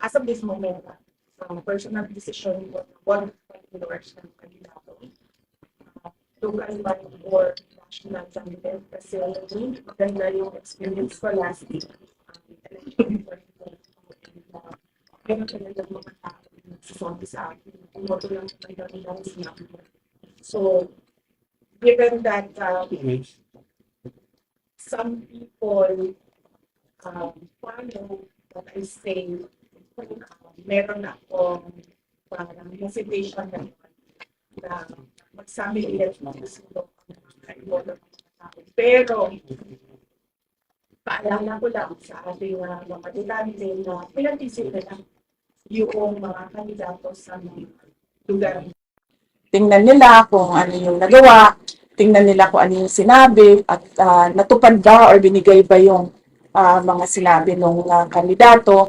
as of this moment, personal decision ko one endorse ng kandidato. Local man or national candidate kasi maganda yung experience ko last week. Meron talaga mga tao na nagsasabi sa akin, umoto lang talaga nilang sinabi. So, given that some people follow what I say, meron akong parang motivation na magsabi ulit ng gusto ng pero paalala ko lang sa ating mga ditante na pinag-isip na yung mga kandidato sa mga lugar. Tingnan nila kung ano yung nagawa, tingnan nila kung ano yung sinabi, at natupad ba or binigay ba yung mga sinabi ng kandidato.